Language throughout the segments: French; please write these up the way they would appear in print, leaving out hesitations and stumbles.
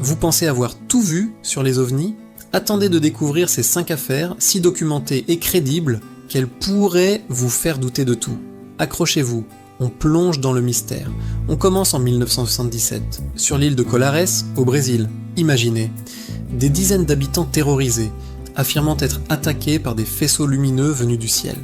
Vous pensez avoir tout vu sur les ovnis? Attendez de découvrir ces 5 affaires, si documentées et crédibles, qu'elles pourraient vous faire douter de tout. Accrochez-vous, on plonge dans le mystère. On commence en 1977, sur l'île de Colares, au Brésil. Imaginez, des dizaines d'habitants terrorisés, affirmant être attaqués par des faisceaux lumineux venus du ciel.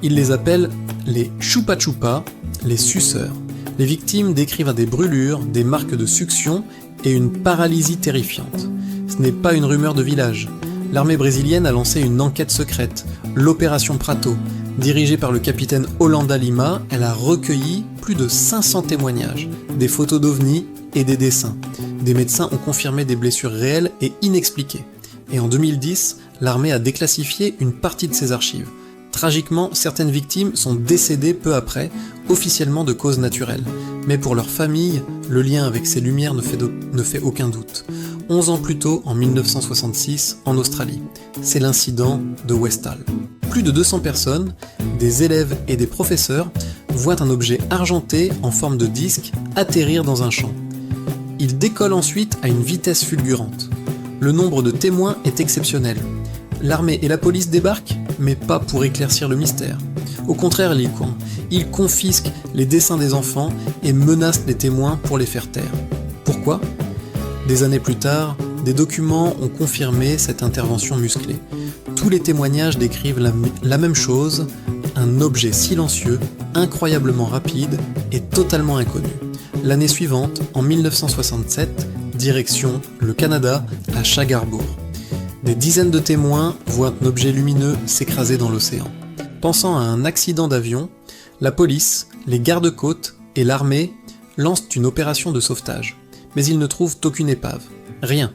Ils les appellent les chupa-chupa, les suceurs. Les victimes décrivent des brûlures, des marques de succion et une paralysie terrifiante. Ce n'est pas une rumeur de village. L'armée brésilienne a lancé une enquête secrète, l'opération Prato. Dirigée par le capitaine Holanda Lima, elle a recueilli plus de 500 témoignages, des photos d'ovnis et des dessins. Des médecins ont confirmé des blessures réelles et inexpliquées. Et en 2010, l'armée a déclassifié une partie de ses archives. Tragiquement, certaines victimes sont décédées peu après, officiellement de causes naturelles. Mais pour leur famille, le lien avec ces lumières ne fait aucun doute. 11 ans plus tôt, en 1966, en Australie. C'est l'incident de Westall. Plus de 200 personnes, des élèves et des professeurs, voient un objet argenté en forme de disque atterrir dans un champ. Il décolle ensuite à une vitesse fulgurante. Le nombre de témoins est exceptionnel. L'armée et la police débarquent, mais pas pour éclaircir le mystère. Au contraire, ils confisquent les dessins des enfants et menacent les témoins pour les faire taire. Pourquoi ? Des années plus tard, des documents ont confirmé cette intervention musclée. Tous les témoignages décrivent la même chose, un objet silencieux, incroyablement rapide et totalement inconnu. L'année suivante, en 1967, direction le Canada, à Schartz. Des dizaines de témoins voient un objet lumineux s'écraser dans l'océan. Pensant à un accident d'avion, la police, les gardes-côtes et l'armée lancent une opération de sauvetage. Mais ils ne trouvent aucune épave. Rien.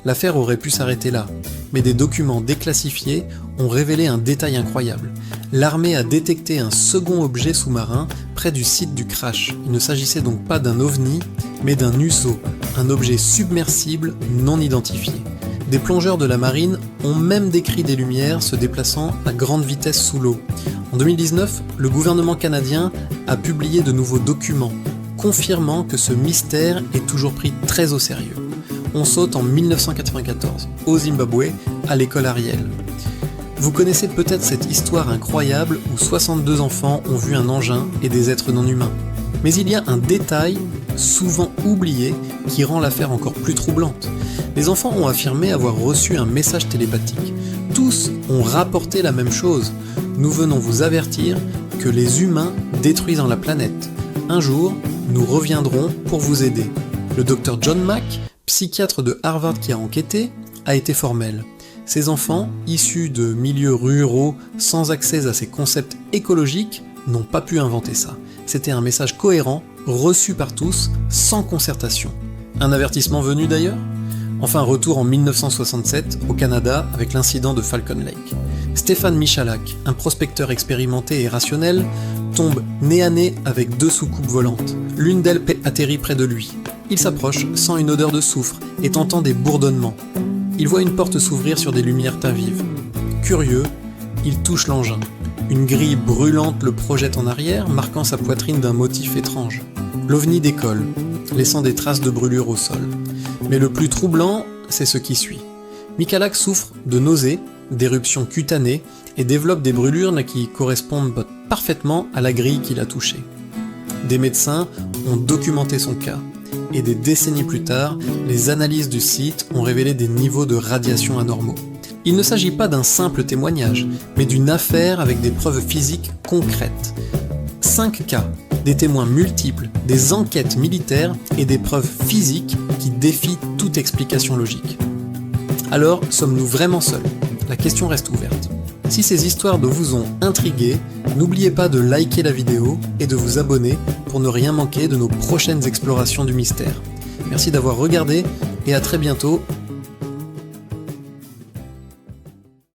L'affaire aurait pu s'arrêter là. Mais des documents déclassifiés ont révélé un détail incroyable. L'armée a détecté un second objet sous-marin près du site du crash. Il ne s'agissait donc pas d'un ovni, mais d'un USO, un objet submersible non identifié. Des plongeurs de la marine ont même décrit des lumières se déplaçant à grande vitesse sous l'eau. En 2019, le gouvernement canadien a publié de nouveaux documents, confirmant que ce mystère est toujours pris très au sérieux. On saute en 1994, au Zimbabwe, à l'école Ariel. Vous connaissez peut-être cette histoire incroyable où 62 enfants ont vu un engin et des êtres non humains. Mais il y a un détail, souvent oublié, qui rend l'affaire encore plus troublante. Les enfants ont affirmé avoir reçu un message télépathique. Tous ont rapporté la même chose. Nous venons vous avertir que les humains détruisent la planète. Un jour, nous reviendrons pour vous aider. Le docteur John Mack, psychiatre de Harvard qui a enquêté, a été formel. Ces enfants, issus de milieux ruraux sans accès à ces concepts écologiques, n'ont pas pu inventer ça. C'était un message cohérent, reçu par tous, sans concertation. Un avertissement venu d'ailleurs ? Enfin, retour en 1967, au Canada, avec l'incident de Falcon Lake. Stéphane Michalak, un prospecteur expérimenté et rationnel, tombe nez à nez avec 2 soucoupes volantes. L'une d'elles atterrit près de lui. Il s'approche, sent une odeur de soufre et entend des bourdonnements. Il voit une porte s'ouvrir sur des lumières teint vive. Curieux, il touche l'engin. Une grille brûlante le projette en arrière, marquant sa poitrine d'un motif étrange. L'ovni décolle, laissant des traces de brûlure au sol. Mais le plus troublant, c'est ce qui suit. Michalak souffre de nausées, d'éruptions cutanées et développe des brûlures qui correspondent parfaitement à la grille qu'il a touchée. Des médecins ont documenté son cas, et des décennies plus tard, les analyses du site ont révélé des niveaux de radiation anormaux. Il ne s'agit pas d'un simple témoignage, mais d'une affaire avec des preuves physiques concrètes. 5 cas, des témoins multiples, des enquêtes militaires et des preuves physiques qui défient toute explication logique. Alors, sommes-nous vraiment seuls ? La question reste ouverte. Si ces histoires vous ont intrigué, n'oubliez pas de liker la vidéo et de vous abonner pour ne rien manquer de nos prochaines explorations du mystère. Merci d'avoir regardé et à très bientôt